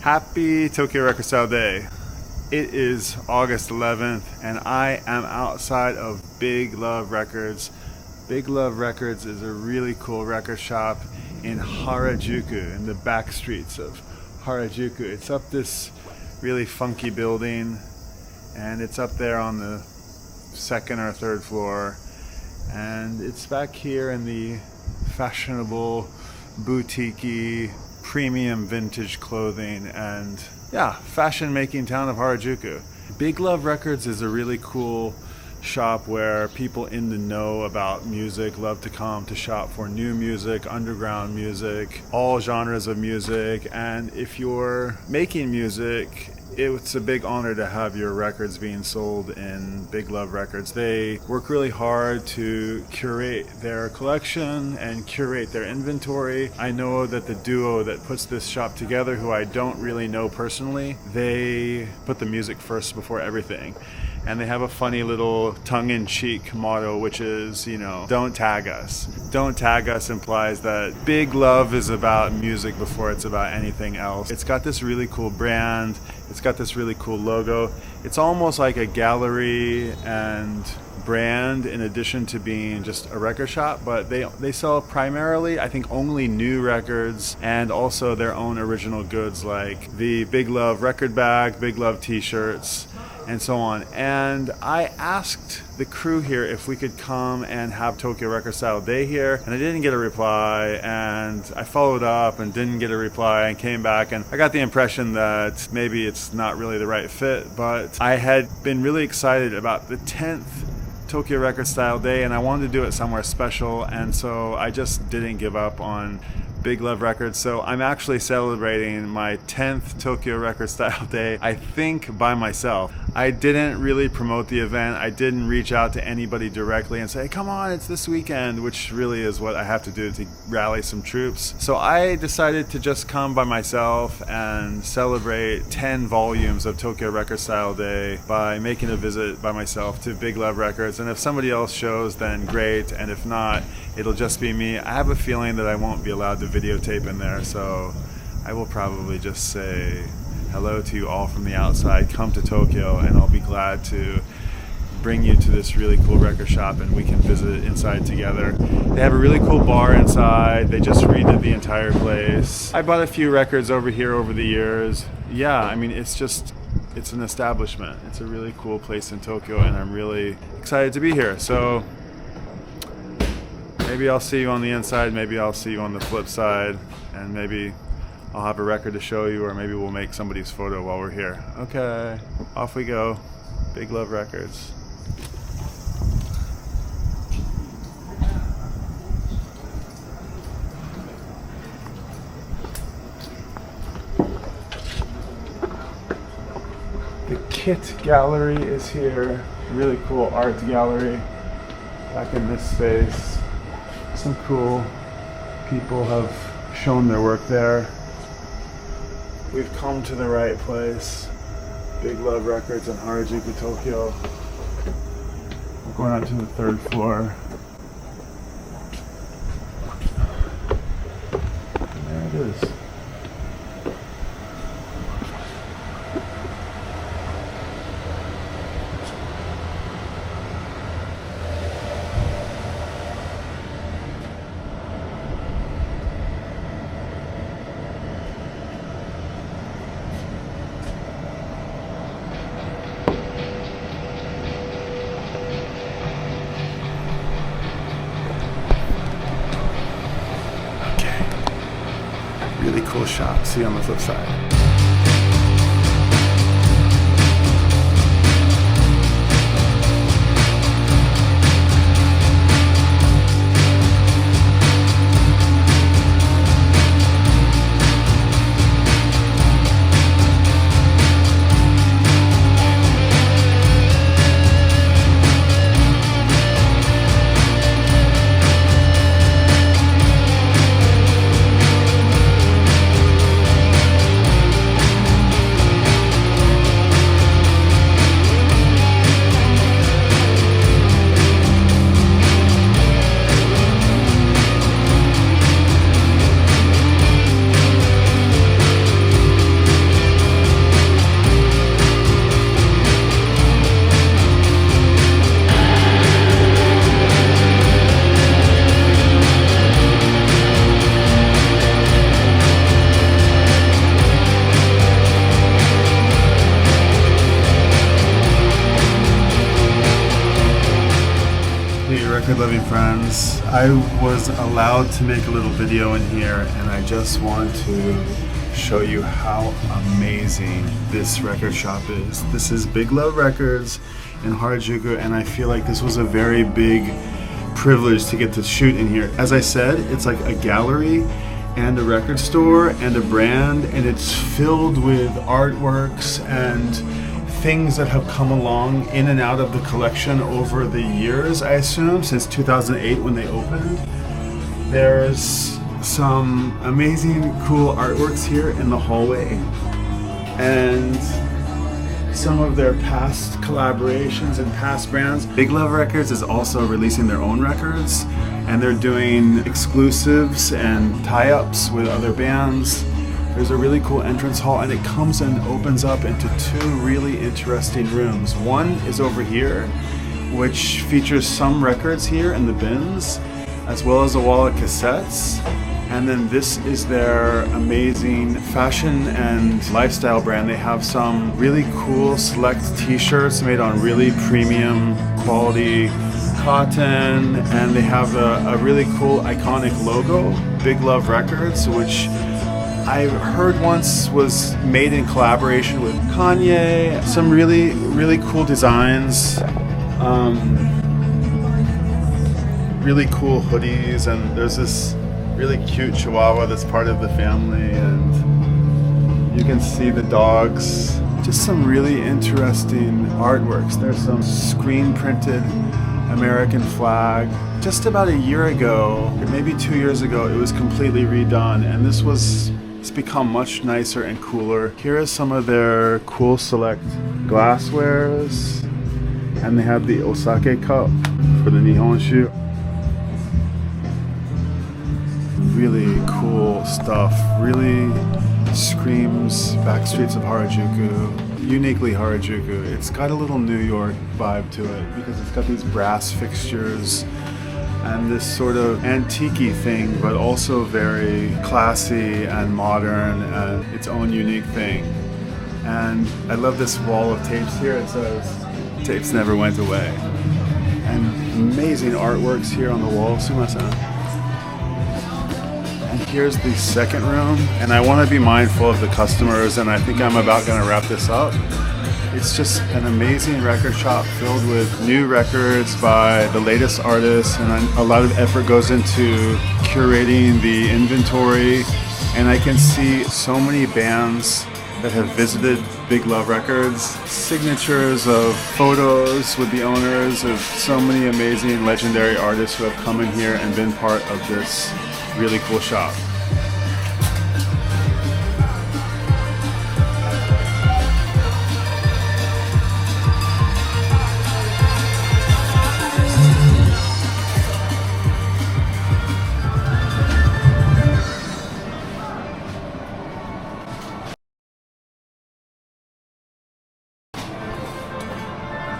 Happy Tokyo Record Style Day. It is August 11th and I am outside of Big Love Records. Big Love Records is a really cool record shop in Harajuku, in the back streets of Harajuku. It's up this really funky building and it's up there on the second or third floor, and it's back here in the fashionable, boutique-y, premium vintage clothing and fashion making town of Harajuku. Big Love Records is a really cool shop where people in the know about music love to come to shop for new music, underground music, all genres of music. And if you're making music, it's a big honor to have your records being sold in Big Love Records. They work really hard to curate their collection and curate their inventory. I know that the duo that puts this shop together, who I don't really know personally, they put the music first before everything. And they have a funny little tongue-in-cheek motto, which is, don't tag us. Don't tag us implies that Big Love is about music before it's about anything else. It's got this really cool brand. It's got this really cool logo. It's almost like a gallery and brand in addition to being just a record shop, but they sell primarily, I think, only new records and also their own original goods like the Big Love record bag, Big Love t-shirts, and so on. And I asked the crew here if we could come and have Tokyo Record Style Day here, and I didn't get a reply, and I followed up and didn't get a reply and came back, and I got the impression that maybe it's not really the right fit. But I had been really excited about the 10th Tokyo Record Style Day and I wanted to do it somewhere special, and so I just didn't give up on Big Love Records. So I'm actually celebrating my 10th Tokyo Record Style Day, I think by myself. I didn't really promote the event. I didn't reach out to anybody directly and say, come on, it's this weekend, which really is what I have to do to rally some troops. So I decided to just come by myself and celebrate 10 volumes of Tokyo Record Style Day by making a visit by myself to Big Love Records. And if somebody else shows, then great, and if not, it'll just be me. I have a feeling that I won't be allowed to videotape in there, so I will probably just say hello to you all from the outside. Come to Tokyo and I'll be glad to bring you to this really cool record shop and we can visit it inside together. They have a really cool bar inside. They just redid the entire place. I bought a few records over here over the years. Yeah, I mean, it's an establishment. It's a really cool place in Tokyo and I'm really excited to be here. So maybe I'll see you on the inside, maybe I'll see you on the flip side, and maybe I'll have a record to show you, or maybe we'll make somebody's photo while we're here. Okay, off we go. Big Love Records. The Kit Gallery is here. Really cool art gallery back in this space. Some cool people have shown their work there. We've come to the right place. Big Love Records in Harajuku, Tokyo. We're going out to the third floor. And there it is. Really cool shop. See you on the flip side. record loving friends. I was allowed to make a little video in here, and I just want to show you how amazing this record shop is. This is Big Love Records in Harajuku, and I feel like this was a very big privilege to get to shoot in here. As I said, it's like a gallery and a record store and a brand, and it's filled with artworks and things that have come along in and out of the collection over the years, I assume, since 2008 when they opened. There's some amazing, cool artworks here in the hallway, and some of their past collaborations and past brands. Big Love Records is also releasing their own records, and they're doing exclusives and tie-ups with other bands. There's a really cool entrance hall, and it comes and opens up into two really interesting rooms. One is over here, which features some records here in the bins, as well as a wall of cassettes. And then this is their amazing fashion and lifestyle brand. They have some really cool select t-shirts made on really premium quality cotton, and they have a really cool iconic logo, Big Love Records, which I heard once was made in collaboration with Kanye. Some really, really cool designs, really cool hoodies, and there's this really cute chihuahua that's part of the family, and you can see the dogs. Just some really interesting artworks. There's some screen printed American flag. Just about a year ago, or maybe 2 years ago, it was completely redone, and it's become much nicer and cooler. Here is some of their cool select glasswares, and they have the Osake cup for the Nihonshu. Really cool stuff. Really screams back streets of Harajuku. Uniquely Harajuku. It's got a little New York vibe to it because it's got these brass fixtures and this sort of antique-y thing, but also very classy and modern and its own unique thing. And I love this wall of tapes here. It says, "Tapes never went away." And amazing artworks here on the wall. Sumimasen. And here's the second room, and I want to be mindful of the customers, and I think I'm about going to wrap this up. It's just an amazing record shop filled with new records by the latest artists, and a lot of effort goes into curating the inventory, and I can see so many bands that have visited Big Love Records, signatures of photos with the owners of so many amazing legendary artists who have come in here and been part of this really cool shop.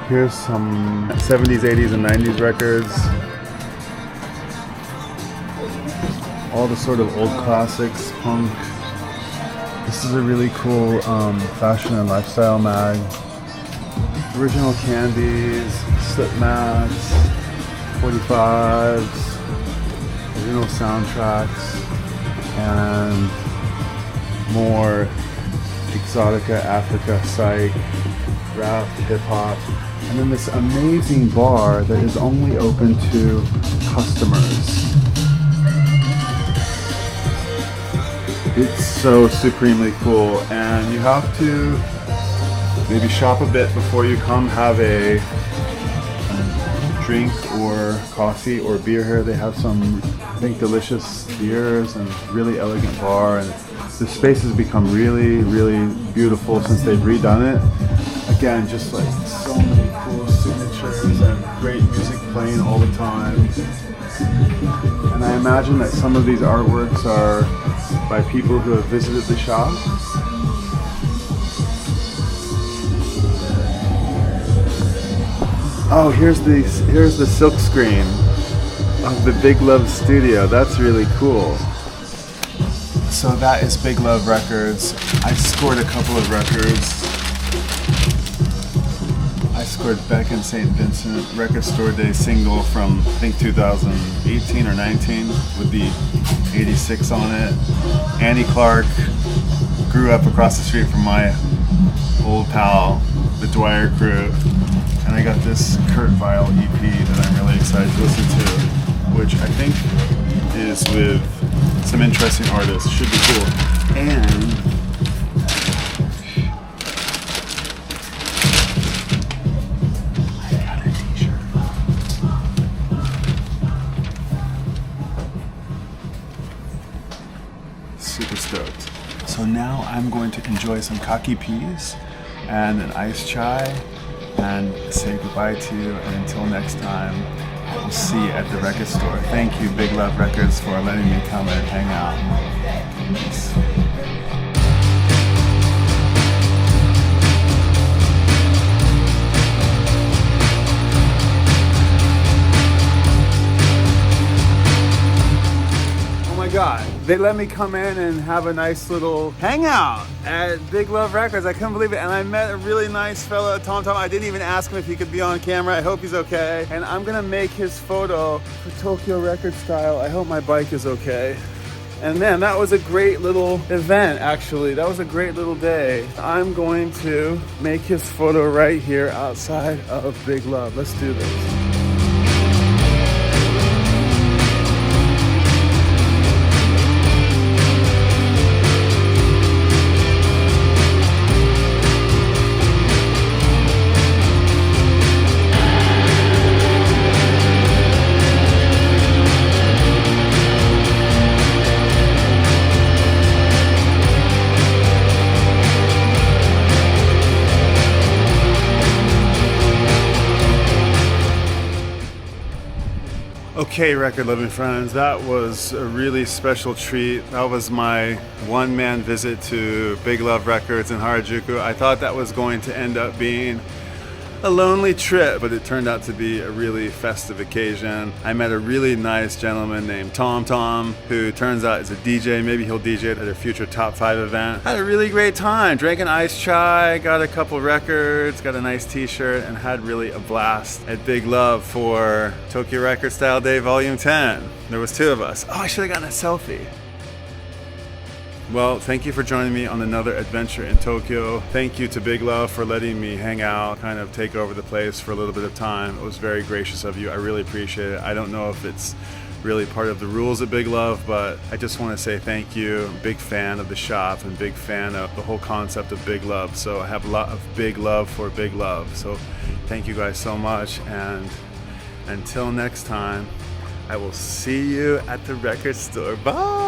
Here's some 70s, 80s, and 90s records. All the sort of old classics, punk. This is a really cool fashion and lifestyle mag. Original candies, slip mats, 45s, original soundtracks, and more exotica, Africa, psych, rap, hip hop. And then this amazing bar that is only open to customers. It's so supremely cool, and you have to maybe shop a bit before you come have a drink or coffee or beer here. They have some, I think, delicious beers and really elegant bar, and the space has become really, really beautiful since they've redone it. Again, just like so many cool signatures and great music playing all the time. And I imagine that some of these artworks are by people who have visited the shop. Oh, here's the silk screen of the Big Love studio. That's really cool. So that is Big Love Records. I scored a couple of records. I scored Beck and St. Vincent Record Store Day single from I think 2018 or 19 with the 86 on it. Annie Clark grew up across the street from my old pal, the Dwyer Crew. And I got this Kurt Vile EP that I'm really excited to listen to, which I think is with some interesting artists. Should be cool. And I got a t-shirt. Super stoked. So now I'm going to enjoy some kaki peas and an iced chai and say goodbye to you, and until next time, we'll see you at the record store. Thank you, Big Love Records, for letting me come and hang out. Peace. Oh my God, they let me come in and have a nice little hangout at Big Love Records. I couldn't believe it. And I met a really nice fella, Tom. I didn't even ask him if he could be on camera. I hope he's okay. And I'm gonna make his photo for tokyorecordstyle. I hope my bike is okay. And man, that was a great little event, actually. That was a great little day. I'm going to make his photo right here outside of Big Love. Let's do this. Okay, record-loving friends, that was a really special treat. That was my one-man visit to Big Love Records in Harajuku. I thought that was going to end up being a lonely trip, but it turned out to be a really festive occasion. I met a really nice gentleman named Tom, who turns out is a DJ. Maybe he'll DJ at a future Top 5 event. Had a really great time, drank an iced chai, got a couple records, got a nice t-shirt, and had really a blast at Big Love for Tokyo Record Style Day Volume 10. There was 2 of us. Oh, I should have gotten a selfie. Well, thank you for joining me on another adventure in Tokyo. Thank you to Big Love for letting me hang out, kind of take over the place for a little bit of time. It was very gracious of you. I really appreciate it. I don't know if it's really part of the rules of Big Love, but I just want to say thank you. I'm a big fan of the shop and big fan of the whole concept of Big Love. So I have a lot of big love for Big Love. So thank you guys so much. And until next time, I will see you at the record store. Bye.